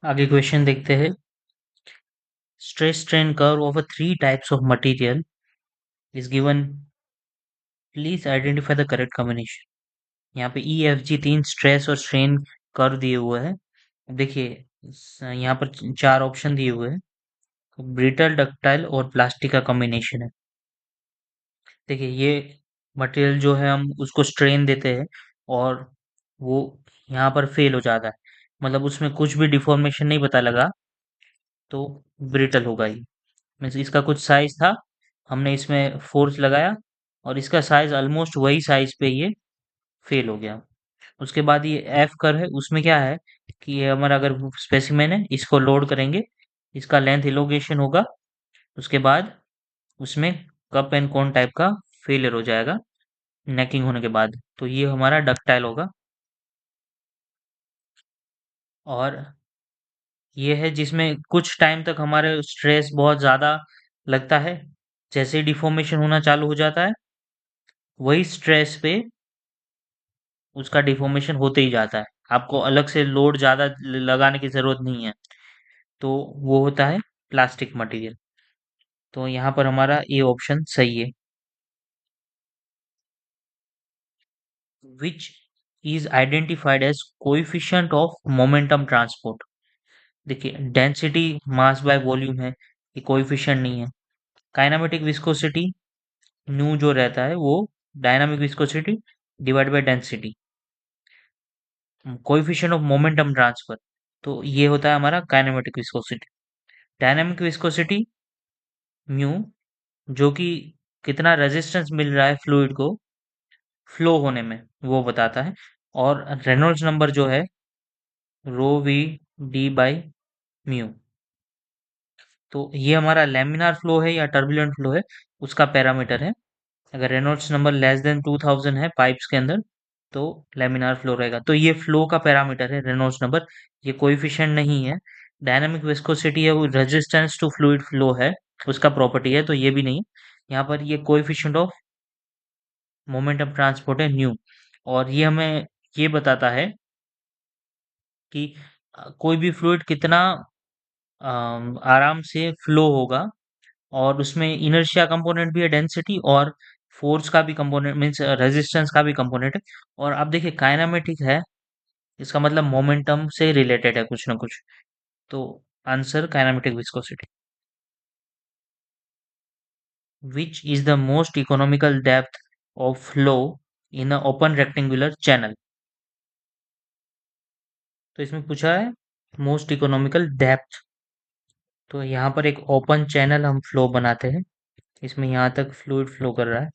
आगे क्वेश्चन देखते हैं। Stress strain curve of a three types of material is given. Please identify the correct combination. यहाँ पे E F G तीन stress और स्ट्रेन कर्व दिए हुए हैं। देखिए यहाँ पर चार ऑप्शन दिए हुए हैं। ब्रिटल, डक्टाइल और प्लास्टिक का कॉम्बिनेशन है। देखिए ये मटेरियल जो है हम उसको स्ट्रेन देते हैं और वो यहाँ पर फेल हो जाता है, मतलब उसमें कुछ भी डिफॉर्मेशन नहीं पता लगा, तो ब्रिटल होगा ये। मीन्स इसका कुछ साइज था, हमने इसमें फोर्स लगाया और इसका साइज ऑलमोस्ट वही साइज पे ये फेल हो गया। उसके बाद ये एफ कर है, उसमें क्या है कि ये हमारा अगर स्पेसिमेन है, इसको लोड करेंगे, इसका लेंथ इलोगेशन होगा, उसके बाद उसमें कप एंड कोन टाइप का फेलियर हो जाएगा नेकिंग होने के बाद, तो ये हमारा डक्टाइल होगा। और ये है जिसमें कुछ टाइम तक हमारे स्ट्रेस बहुत ज्यादा लगता है, जैसे डिफॉर्मेशन होना चालू हो जाता है वही स्ट्रेस पे उसका डिफॉर्मेशन होते ही जाता है, आपको अलग से लोड ज्यादा लगाने की जरूरत नहीं है। तो वो होता है प्लास्टिक मटेरियल। तो यहाँ पर हमारा ए ऑप्शन सही है। Which is identified as coefficient of momentum transport. देखिए डेंसिटी मास बाय वॉल्यूम है, ये कोएफिशिएंट नहीं है। काइनेमेटिक विस्कोसिटी न्यू जो रहता है वो dynamic viscosity divide by density. Coefficient of momentum transfer, तो ये होता है हमारा kinematic viscosity. Dynamic viscosity mu, जो कि कितना रेजिस्टेंस मिल रहा है फ्लूइड को फ्लो होने में वो बताता है। और रेनॉल्ड्स नंबर जो है रो वी डी बाई म्यू। तो ये हमारा लैमिनार फ्लो है या टर्बुलेंट फ्लो है उसका पैरामीटर है। अगर रेनॉल्ड्स नंबर लेस देन 2000 है पाइप्स के अंदर तो लैमिनार फ्लो रहेगा, तो ये फ्लो का पैरामीटर है रेनॉल्ड्स नंबर, ये कोएफिशिएंट नहीं है। डायनामिक विस्कोसिटी है वो रेजिस्टेंस टू फ्लूइड फ्लो है, उसका प्रॉपर्टी है, तो ये भी नहीं है। यहाँ पर ये कोएफिशिएंट ऑफ मोमेंटम ट्रांसपोर्ट है न्यू। और ये हमें ये बताता है कि कोई भी फ्लूइड कितना आराम से फ्लो होगा, और उसमें इनर्शिया कंपोनेंट भी है डेंसिटी, और फोर्स का भी कंपोनेंट मीन्स रेजिस्टेंस का भी कंपोनेंट है। और आप देखिए काइनेमेटिक है, इसका मतलब मोमेंटम से रिलेटेड है कुछ ना कुछ। तो answer kinematic viscosity. Which is the most economical depth of flow in a open rectangular channel. तो इसमें पूछा है मोस्ट इकोनॉमिकल डेप्थ। तो यहाँ पर एक ओपन चैनल हम फ्लो बनाते हैं, इसमें यहाँ तक फ्लूइड फ्लो कर रहा है,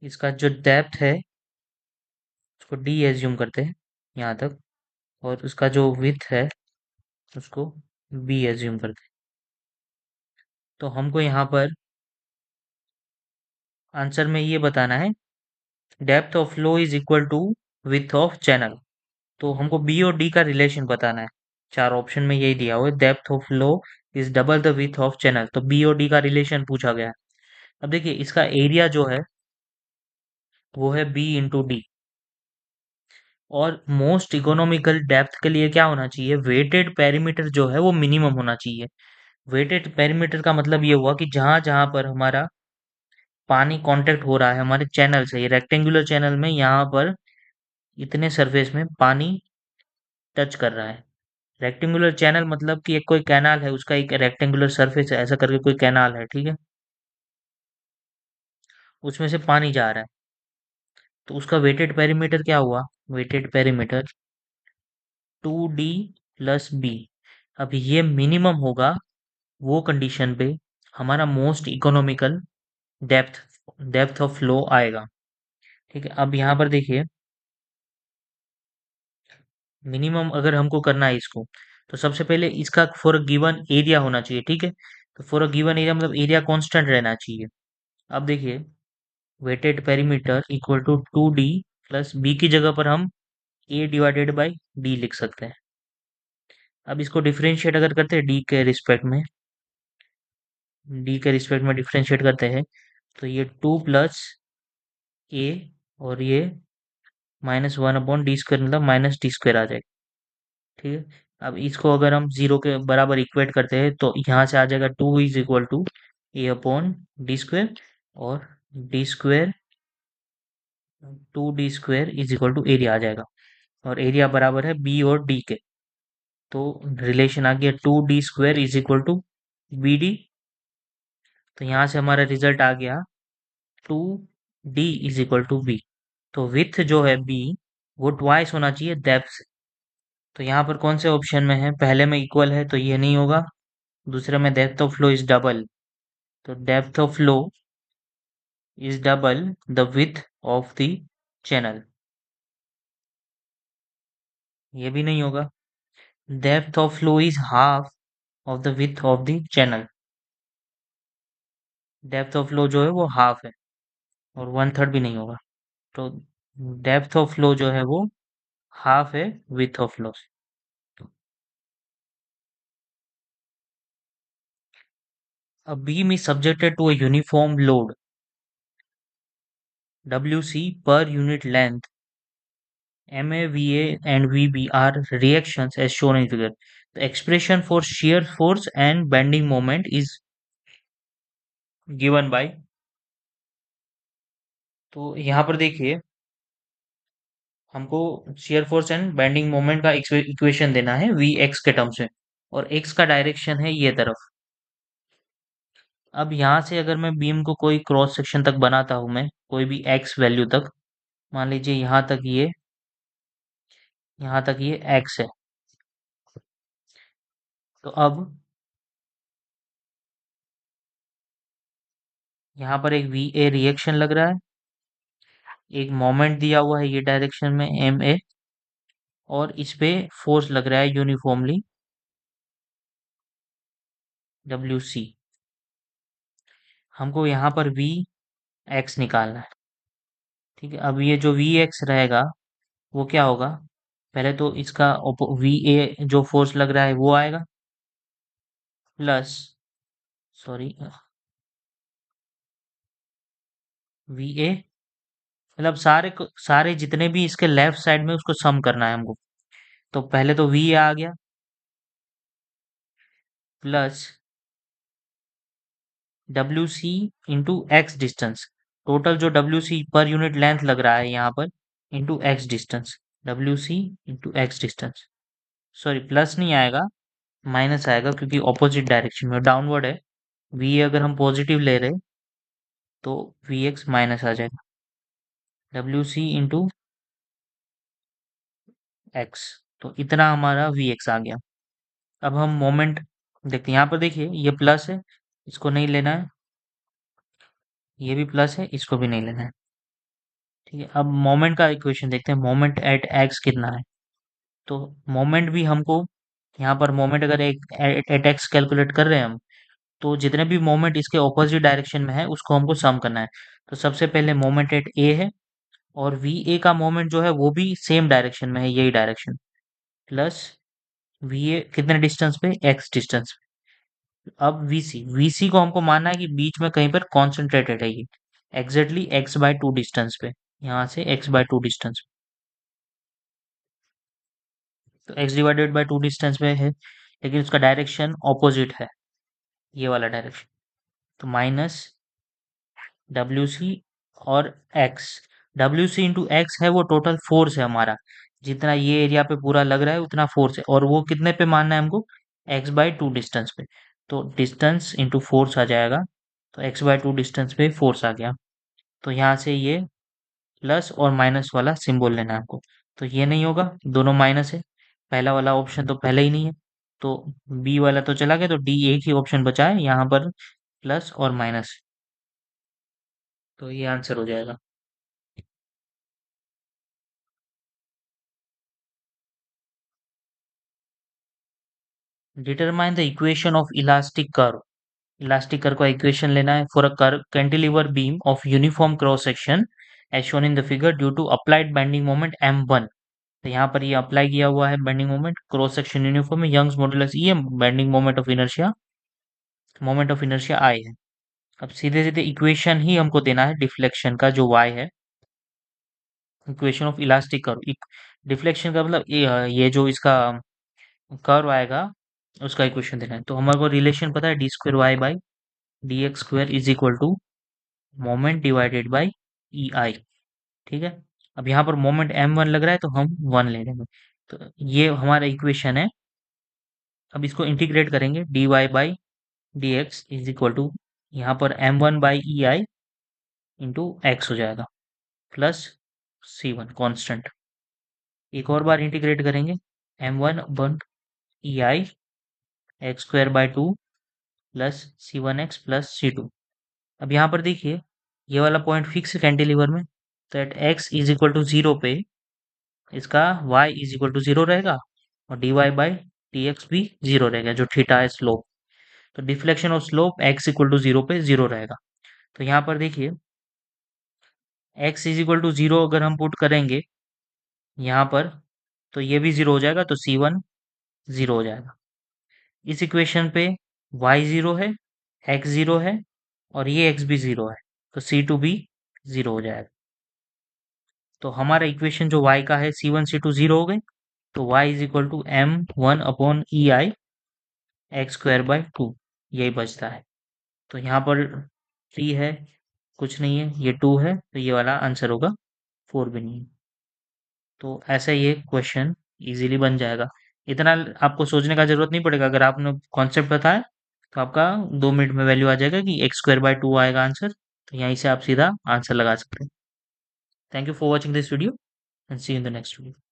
इसका जो डेप्थ है उसको डी एज्यूम करते हैं यहाँ तक, और उसका जो विड्थ है उसको बी एज्यूम करते हैं। तो हमको यहाँ पर आंसर में ये बताना है depth of flow is equal to width of channel. तो हमको बी और डी का रिलेशन बताना है। चार ऑप्शन में यही दिया हुआ है, depth of flow is double the width of channel, तो बी और डी का रिलेशन पूछा गया है। अब देखिए इसका एरिया जो है वो है बी इंटू डी। और मोस्ट इकोनॉमिकल डेप्थ के लिए क्या होना चाहिए, वेटेड पेरीमीटर जो है वो मिनिमम होना चाहिए। वेटेड पेरीमीटर का मतलब ये हुआ कि जहां जहां पर हमारा पानी कांटेक्ट हो रहा है हमारे चैनल से, ये रेक्टेंगुलर चैनल में यहाँ पर इतने सरफेस में पानी टच कर रहा है। रेक्टेंगुलर चैनल मतलब कि एक कोई कैनाल है, उसका एक रेक्टेंगुलर सरफेस है, ऐसा करके कोई कैनाल है, ठीक है, उसमें से पानी जा रहा है, तो उसका वेटेड पेरीमीटर क्या हुआ, wetted perimeter 2D plus B. अब ये मिनिमम होगा वो कंडीशन पे हमारा most economical depth depth of flow आएगा। ठीक है, अब यहाँ पर देखिए मिनिमम अगर हमको करना है इसको, तो सबसे पहले इसका फॉर अ गिवन एरिया होना चाहिए, ठीक है। तो फॉर अ गिवन एरिया मतलब एरिया कांस्टेंट रहना चाहिए। अब देखिए wetted perimeter equal to 2D plus B की जगह पर हम ए डिवाइडेड बाई डी लिख सकते हैं। अब इसको डिफरेंशिएट अगर करते हैं डी के रिस्पेक्ट में डिफरेंशिएट करते हैं, तो ये 2 प्लस ए और ये -1/d² मतलब -d² आ जाएगा, ठीक है। अब इसको अगर हम जीरो के बराबर इक्वेट करते हैं तो यहाँ से आ जाएगा 2 = a/d², और d², 2d² = एरिया आ जाएगा, और एरिया बराबर है बी और डी के। तो रिलेशन आ गया 2d² = bd। तो यहाँ से हमारा रिजल्ट आ गया 2d = b। तो विथ जो है बी, वो ट्वाइस होना चाहिए डेप्थ से। तो यहाँ पर कौन से ऑप्शन में है? पहले में इक्वल है तो ये नहीं होगा, दूसरे में depth of flow is double, तो depth of flow is double the width of the channel, ये भी नहीं होगा। Depth of flow is half of the width of the channel, depth of flow जो है वो हाफ है, और 1/3 भी नहीं होगा। तो डेप्थ ऑफ फ्लो जो है वो हाफ है width of flow. A beam is subjected to a uniform load WC per unit length. MA, VA, and VB are reactions as shown in figure. The expression for shear force and bending moment is given by। तो यहाँ पर देखिए, हमको shear force and bending moment का equation देना है we x के terms में, और एक्स का डायरेक्शन है ये तरफ। अब यहाँ से अगर मैं बीम को कोई क्रॉस सेक्शन तक बनाता हूँ, मैं कोई भी एक्स वैल्यू तक, मान लीजिए यहाँ तक ये एक्स है। तो अब यहाँ पर एक वी ए रिएक्शन लग रहा है, एक मोमेंट दिया हुआ है ये डायरेक्शन में एम ए, और इस पे फोर्स लग रहा है यूनिफॉर्मली डब्ल्यू सी। हमको यहाँ पर वी एक्स निकालना है। ठीक है, अब ये जो वी एक्स रहेगा वो क्या होगा? पहले तो इसका वी ए जो फोर्स लग रहा है वो आएगा, प्लस, सॉरी, वी ए, मतलब सारे जितने भी इसके लेफ्ट साइड में उसको सम करना है हमको। तो पहले तो वी आ गया, plus W C into X distance, total जो W C per unit length लग रहा है यहाँ पर, into X distance, W C into X distance. Sorry, plus नहीं आएगा, माइनस आएगा, क्योंकि ऑपोजिट डायरेक्शन में डाउनवर्ड है। वी अगर हम पॉजिटिव ले रहे तो वी एक्स माइनस आ जाएगा, डब्ल्यू सी इंटू एक्स। तो इतना हमारा वी एक्स आ गया। अब हम मोमेंट देखते हैं, यहाँ पर देखिए ये प्लस है, इसको नहीं लेना है, ये भी प्लस है, इसको भी नहीं लेना है। ठीक है, अब मोमेंट का इक्वेशन देखते हैं, मोमेंट एट एक्स कितना है। तो मोमेंट भी हमको, यहाँ पर मोमेंट अगर एक एट एक्स कैलकुलेट कर रहे हैं हम, तो जितने भी मोमेंट इसके ऑपोजिट डायरेक्शन में है उसको हमको सम करना है। तो सबसे पहले मोमेंट एट ए है, और वी ए का मोमेंट जो है वो भी सेम डायरेक्शन में है, यही डायरेक्शन, प्लस वी ए कितने डिस्टेंस पे, एक्स डिस्टेंस पे। अब वी सी को हमको मानना है कि बीच में कहीं पर कॉन्सेंट्रेटेड है ये, एग्जैक्टली x/2 डिस्टेंस पे, यहाँ से x/2 डिस्टेंस। तो x/2 डिस्टेंस पे है, लेकिन उसका डायरेक्शन ऑपोजिट है, ये वाला डायरेक्शन। तो माइनस डब्ल्यू सी और X, W C into X है वो टोटल फोर्स है हमारा, जितना ये एरिया पे पूरा लग रहा है उतना फोर्स है, और वो कितने पे मानना है हमको, x/2 डिस्टेंस पे। तो डिस्टेंस इंटू फोर्स आ जाएगा, तो x/2 डिस्टेंस पे फोर्स आ गया। तो यहाँ से ये प्लस और माइनस वाला सिंबल लेना है आपको। तो ये नहीं होगा, दोनों माइनस है, पहला वाला ऑप्शन तो पहले ही नहीं है, तो बी वाला तो चला गया, तो डी एक ही ऑप्शन बचा है यहाँ पर, प्लस और माइनस। तो ये आंसर हो जाएगा। Determine the equation of elastic curve. Elastic curve का इक्वेशन लेना है for a curve cantilever beam of uniform cross section as shown in the figure due to applied bending moment m1। तो यहाँ पर ये अप्लाई किया हुआ है bending moment, cross section uniform में, यंग्स मॉडुलस ई है, bending moment of inertia I है। अब सीधे सीधे इक्वेशन ही हमको देना है डिफ्लेक्शन का, जो y है, equation of elastic curve. Deflection का मतलब ये जो इसका कर्व आएगा, उसका इक्वेशन देना है। तो हमारे को रिलेशन पता है, D square Y by D X square is equal to moment divided by E I. ठीक है, अब यहाँ पर मोमेंट m1 लग रहा है तो हम 1 ले लेंगे। तो ये हमारा इक्वेशन है। अब इसको इंटीग्रेट करेंगे, D Y by D X is equal to, यहाँ पर m1 by E I into X हो जाएगा, प्लस c1 कांस्टेंट। एक और बार इंटीग्रेट करेंगे, m1 one E I X square by two plus c1x plus c2। अब यहाँ पर देखिए, ये वाला पॉइंट फिक्स है कैंटिलीवर में, तो at x is equal to zero पे इसका y is equal to zero रहेगा, और D Y by D X भी जीरो रहेगा, जो थीटा है स्लोप। तो deflection of slope x equal to zero पे जीरो रहेगा। तो यहाँ पर देखिए, x is equal to zero अगर हम पुट करेंगे यहाँ पर, तो ये भी जीरो हो जाएगा, तो c1 जीरो हो जाएगा। इस इक्वेशन पे y जीरो है, x जीरो है, और ये x भी जीरो है, तो c2 भी जीरो हो जाएगा। तो हमारा इक्वेशन जो y का है, c1 c2 जीरो हो गए, तो y is equal to m1 upon E I X square by two, यही बचता है। तो यहाँ पर 3 है, कुछ नहीं है, ये 2 है, तो ये वाला आंसर होगा, 4 भी नहीं है। तो ऐसा ये क्वेश्चन इजीली बन जाएगा। इतना आपको सोचने का जरूरत नहीं पड़ेगा, अगर आपने कॉन्सेप्ट बताया तो आपका 2 मिनट में वैल्यू आ जाएगा कि एक्स स्क्वायर बाय टू आएगा आंसर। तो यहीं से आप सीधा आंसर लगा सकते हैं। Thank you for watching this video and see in the next video.